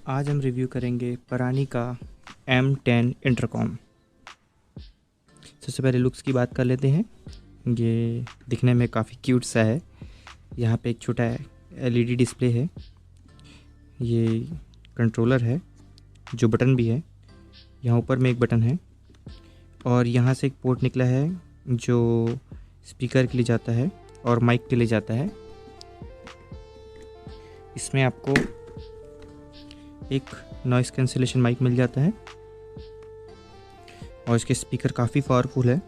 आज हम रिव्यू करेंगे परानी का M10 इंटरकॉम। सबसे पहले लुक्स की बात कर लेते हैं। ये दिखने में काफ़ी क्यूट सा है। यहाँ पे एक छोटा LED डिस्प्ले है। ये कंट्रोलर है, जो बटन भी है। यहाँ ऊपर में एक बटन है और यहाँ से एक पोर्ट निकला है जो स्पीकर के लिए जाता है और माइक के लिए जाता है। इसमें आपको एक नॉइस कैंसिलेशन माइक मिल जाता है और इसके स्पीकर काफ़ी पावरफुल है।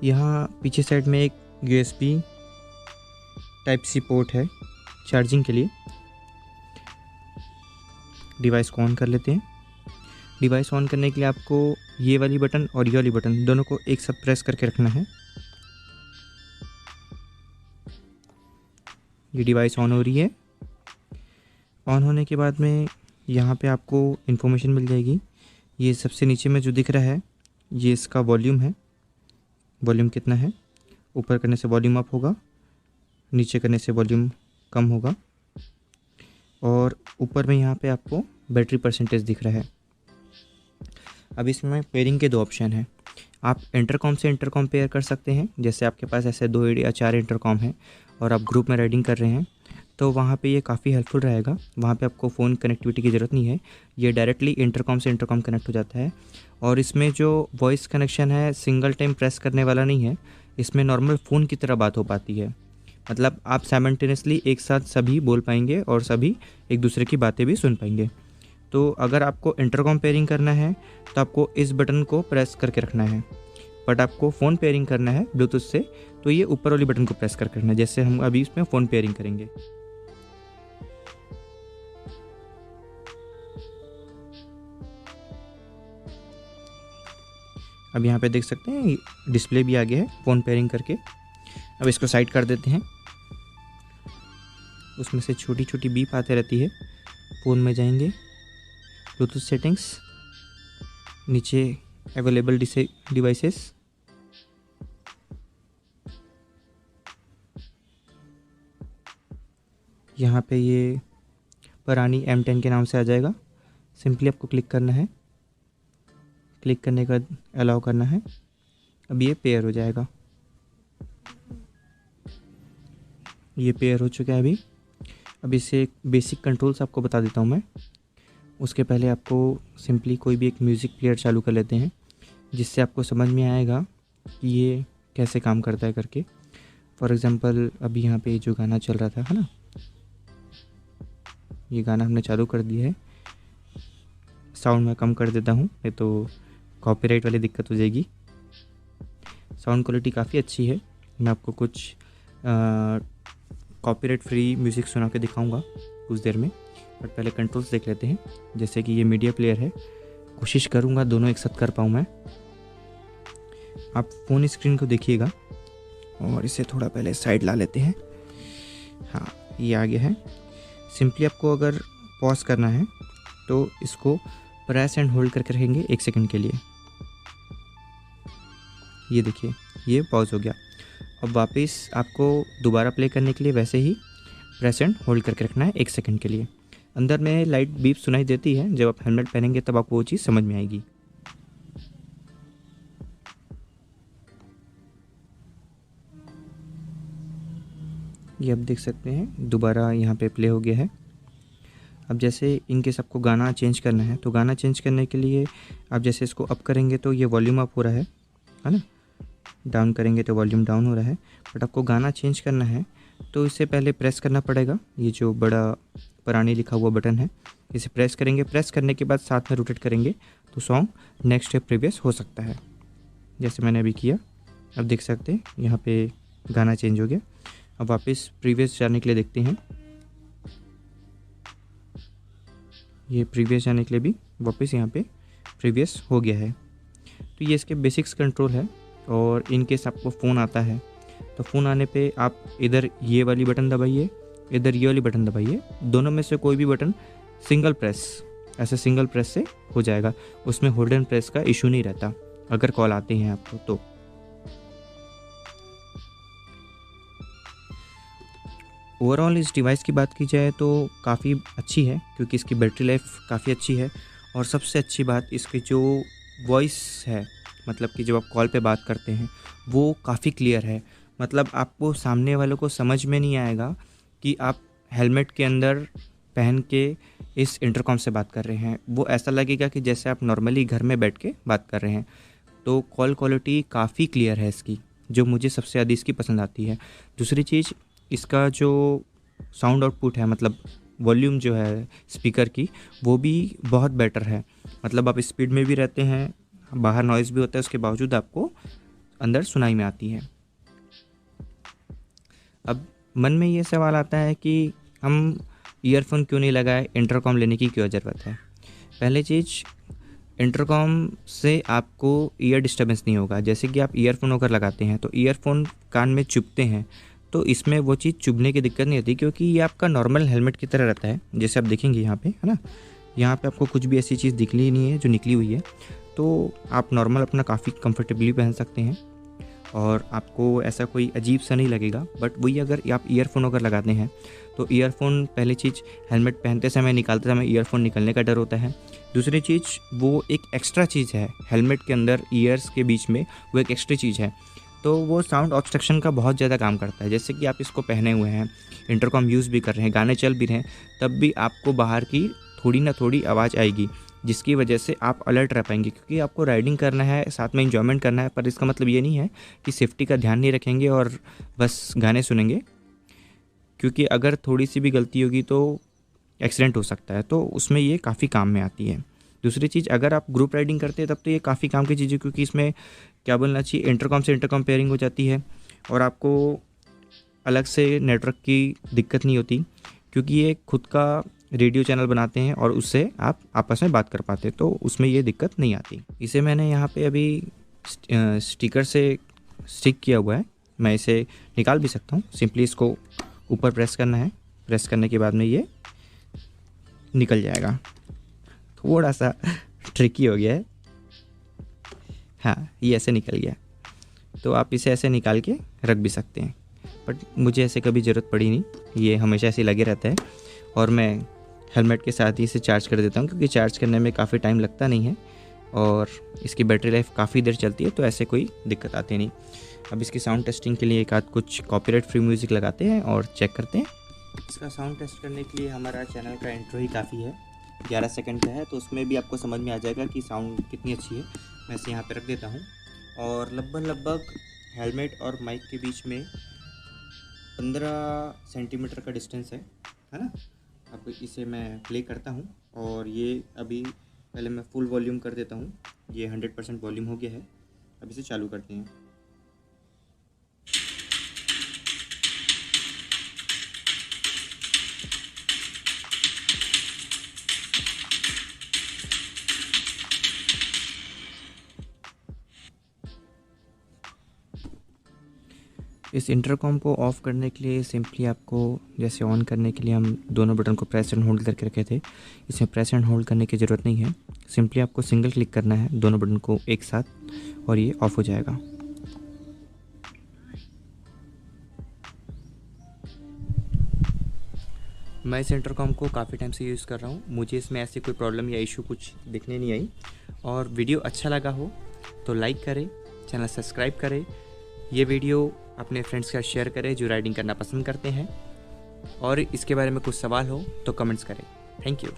यहाँ पीछे साइड में एक USB Type-C पोर्ट है चार्जिंग के लिए। डिवाइस को ऑन कर लेते हैं। डिवाइस ऑन करने के लिए आपको ये वाली बटन और ये वाली बटन दोनों को एक साथ प्रेस करके रखना है। ये डिवाइस ऑन हो रही है। ऑन होने के बाद में यहाँ पे आपको इन्फॉर्मेशन मिल जाएगी। ये सबसे नीचे में जो दिख रहा है ये इसका वॉल्यूम है। वॉल्यूम कितना है, ऊपर करने से वॉल्यूम अप होगा, नीचे करने से वॉल्यूम कम होगा। और ऊपर में यहाँ पे आपको बैटरी परसेंटेज दिख रहा है। अब इसमें पेयरिंग के दो ऑप्शन हैं। आप इंटरकॉम से इंटरकॉम पेयर कर सकते हैं। जैसे आपके पास ऐसे 2 या 4 इंटरकॉम हैं और आप ग्रुप में राइडिंग कर रहे हैं तो वहाँ पे ये काफ़ी हेल्पफुल रहेगा। वहाँ पे आपको फ़ोन कनेक्टिविटी की ज़रूरत नहीं है। ये डायरेक्टली इंटरकॉम से इंटरकॉम कनेक्ट हो जाता है। और इसमें जो वॉइस कनेक्शन है सिंगल टाइम प्रेस करने वाला नहीं है। इसमें नॉर्मल फ़ोन की तरह बात हो पाती है। मतलब आप साइमल्टेनियसली एक साथ सभी बोल पाएंगे और सभी एक दूसरे की बातें भी सुन पाएंगे। तो अगर आपको इंटरकॉम पेयरिंग करना है तो आपको इस बटन को प्रेस करके रखना है। बट आपको फ़ोन पेयरिंग करना है ब्लूटूथ से तो ये ऊपर वाली बटन को प्रेस कर करना है, जैसे हम अभी इसमें फ़ोन पेयरिंग करेंगे। अब यहाँ पे देख सकते हैं डिस्प्ले भी आ गया है फ़ोन पेयरिंग करके। अब इसको साइड कर देते हैं। उसमें से छोटी छोटी बीप आते रहती है। फ़ोन में जाएंगे, ब्लूटूथ सेटिंग्स, नीचे अवेलेबल डिवाइसेस, यहाँ पे ये परानी M10 के नाम से आ जाएगा। सिंपली आपको क्लिक करना है। क्लिक करने के बाद अलाउ करना है। अब ये पेयर हो जाएगा। ये पेयर हो चुका है अभी। अब इससे बेसिक कंट्रोल्स आपको बता देता हूँ मैं। उसके पहले आपको सिंपली कोई भी एक म्यूज़िक प्लेयर चालू कर लेते हैं जिससे आपको समझ में आएगा कि ये कैसे काम करता है करके। फॉर एग्ज़ाम्पल अभी यहाँ पे जो गाना चल रहा था है ना, ये गाना हमने चालू कर दिया है। साउंड मैं कम कर देता हूँ, नहीं तो कॉपीराइट वाली दिक्कत हो जाएगी। साउंड क्वालिटी काफ़ी अच्छी है। मैं आपको कुछ कॉपीराइट फ्री म्यूज़िक सुना के दिखाऊंगा कुछ देर में। बट पहले कंट्रोल्स देख लेते हैं। जैसे कि ये मीडिया प्लेयर है, कोशिश करूंगा दोनों एक साथ कर पाऊँ मैं। आप फ़ोन स्क्रीन को देखिएगा और इसे थोड़ा पहले साइड ला लेते हैं। हाँ, ये आ गया है। सिंपली आपको अगर पॉज करना है तो इसको प्रेस एंड होल्ड करके रखेंगे 1 सेकंड के लिए। ये देखिए, ये पॉज हो गया। अब वापस आपको दोबारा प्ले करने के लिए वैसे ही प्रेस एंड होल्ड करके रखना है 1 सेकंड के लिए। अंदर में लाइट बीप सुनाई देती है। जब आप हेलमेट पहनेंगे तब आपको वो चीज़ समझ में आएगी। ये आप देख सकते हैं दोबारा यहाँ पे प्ले हो गया है। अब जैसे इनकेस आपको गाना चेंज करना है तो गाना चेंज करने के लिए आप जैसे इसको अप करेंगे तो ये वॉल्यूम अप हो रहा है ना। डाउन करेंगे तो वॉल्यूम डाउन हो रहा है। बट आपको गाना चेंज करना है तो इससे पहले प्रेस करना पड़ेगा। ये जो बड़ा परानी लिखा हुआ बटन है, इसे प्रेस करेंगे। प्रेस करने के बाद साथ में रोटेट करेंगे तो सॉन्ग नेक्स्ट या प्रीवियस हो सकता है, जैसे मैंने अभी किया। अब देख सकते हैं यहाँ पे गाना चेंज हो गया। अब वापस प्रीवियस जाने के लिए देखते हैं। ये प्रीवियस जाने के लिए भी वापस यहाँ पे प्रीवियस हो गया है। तो ये इसके बेसिक्स कंट्रोल है। और इन केस आपको फ़ोन आता है तो फ़ोन आने पे आप इधर ये वाली बटन दबाइए, इधर ये वाली बटन दबाइए। दोनों में से कोई भी बटन सिंगल प्रेस, ऐसे सिंगल प्रेस से हो जाएगा। उसमें होल्ड एंड प्रेस का इशू नहीं रहता अगर कॉल आते हैं आपको तो। ओवरऑल इस डिवाइस की बात की जाए तो काफ़ी अच्छी है, क्योंकि इसकी बैटरी लाइफ काफ़ी अच्छी है। और सबसे अच्छी बात इसकी जो वॉइस है, मतलब कि जब आप कॉल पे बात करते हैं वो काफ़ी क्लियर है। मतलब आपको सामने वालों को समझ में नहीं आएगा कि आप हेलमेट के अंदर पहन के इस इंटरकॉम से बात कर रहे हैं। वो ऐसा लगेगा कि जैसे आप नॉर्मली घर में बैठ के बात कर रहे हैं। तो कॉल क्वालिटी काफ़ी क्लियर है इसकी, जो मुझे सबसे ज़्यादा इसकी पसंद आती है। दूसरी चीज़, इसका जो साउंड आउटपुट है, मतलब वॉल्यूम जो है स्पीकर की, वो भी बहुत बेटर है। मतलब आप स्पीड में भी रहते हैं, बाहर नॉइज़ भी होता है, उसके बावजूद आपको अंदर सुनाई में आती है। अब मन में ये सवाल आता है कि हम ईयरफोन क्यों नहीं लगाए, इंटरकॉम लेने की क्यों ज़रूरत है। पहली चीज़, इंटरकॉम से आपको ईयर डिस्टर्बेंस नहीं होगा। जैसे कि आप ईयरफोन अगर लगाते हैं तो ईयरफोन कान में चुभते हैं, तो इसमें वो चीज़ चुभने की दिक्कत नहीं होती, क्योंकि ये आपका नॉर्मल हेलमेट की तरह रहता है। जैसे आप देखेंगे यहाँ पे, है ना, यहाँ पे आपको कुछ भी ऐसी चीज़ दिखली नहीं है जो निकली हुई है। तो आप नॉर्मल अपना काफ़ी कंफर्टेबली पहन सकते हैं और आपको ऐसा कोई अजीब सा नहीं लगेगा। बट वही अगर आप ईयरफोन अगर लगाते हैं तो ईयरफोन, पहली चीज़, हेलमेट पहनते समय, निकालते समय ईयरफोन निकलने का डर होता है। दूसरी चीज़, वो एक एक्स्ट्रा चीज़ है हेलमेट के अंदर, ईयर्स के बीच में वो एक एक्स्ट्रा चीज़ है, तो वो साउंड ऑब्स्ट्रक्शन का बहुत ज़्यादा काम करता है। जैसे कि आप इसको पहने हुए हैं, इंटरकॉम यूज़ भी कर रहे हैं, गाने चल भी रहे हैं, तब भी आपको बाहर की थोड़ी ना थोड़ी आवाज़ आएगी, जिसकी वजह से आप अलर्ट रह पाएंगे, क्योंकि आपको राइडिंग करना है, साथ में एंजॉयमेंट करना है। पर इसका मतलब ये नहीं है कि सेफ्टी का ध्यान नहीं रखेंगे और बस गाने सुनेंगे, क्योंकि अगर थोड़ी सी भी गलती होगी तो एक्सीडेंट हो सकता है। तो उसमें ये काफ़ी काम में आती है। दूसरी चीज़, अगर आप ग्रुप राइडिंग करते हैं तब तो ये काफ़ी काम की चीज़ है, क्योंकि इसमें क्या बोलना चाहिए, इंटरकॉम से इंटरकॉम पेयरिंग हो जाती है और आपको अलग से नेटवर्क की दिक्कत नहीं होती, क्योंकि ये खुद का रेडियो चैनल बनाते हैं और उससे आप आपस में बात कर पाते हैं, तो उसमें ये दिक्कत नहीं आती। इसे मैंने यहाँ पे अभी स्टिकर से स्टिक किया हुआ है, मैं इसे निकाल भी सकता हूँ। सिंपली इसको ऊपर प्रेस करना है, प्रेस करने के बाद में ये निकल जाएगा। थोड़ा सा ट्रिकी हो गया है, हाँ ये ऐसे निकल गया। तो आप इसे ऐसे निकाल के रख भी सकते हैं, बट मुझे ऐसे कभी ज़रूरत पड़ी नहीं, ये हमेशा ऐसे लगे रहता है। और मैं हेलमेट के साथ ही इसे चार्ज कर देता हूँ, क्योंकि चार्ज करने में काफ़ी टाइम लगता नहीं है और इसकी बैटरी लाइफ काफ़ी देर चलती है, तो ऐसे कोई दिक्कत आती नहीं। अब इसकी साउंड टेस्टिंग के लिए एक आध कुछ कॉपीराइट फ्री म्यूज़िक लगाते हैं और चेक करते हैं। इसका साउंड टेस्ट करने के लिए हमारा चैनल का इंट्रो ही काफ़ी है, 11 सेकंड का है, तो उसमें भी आपको समझ में आ जाएगा कि साउंड कितनी अच्छी है। मैं इसे यहाँ पे रख देता हूँ और लगभग हेलमेट और माइक के बीच में 15 सेंटीमीटर का डिस्टेंस है ना। अब इसे मैं प्ले करता हूँ और ये अभी पहले मैं फुल वॉल्यूम कर देता हूँ, ये 100% वॉल्यूम हो गया है। अब इसे चालू करते हैं। इस इंटरकॉम को ऑफ़ करने के लिए सिंपली आपको, जैसे ऑन करने के लिए हम दोनों बटन को प्रेस एंड होल्ड करके रखे थे, इसमें प्रेस एंड होल्ड करने की ज़रूरत नहीं है। सिंपली आपको सिंगल क्लिक करना है दोनों बटन को एक साथ और ये ऑफ़ हो जाएगा। मैं इस इंटरकॉम को काफ़ी टाइम से यूज़ कर रहा हूँ, मुझे इसमें ऐसी कोई प्रॉब्लम या इशू कुछ दिखने नहीं आई। और वीडियो अच्छा लगा हो तो लाइक करें, चैनल सब्सक्राइब करें, ये वीडियो अपने फ्रेंड्स के साथ शेयर करें जो राइडिंग करना पसंद करते हैं, और इसके बारे में कुछ सवाल हो तो कमेंट्स करें। Thank you.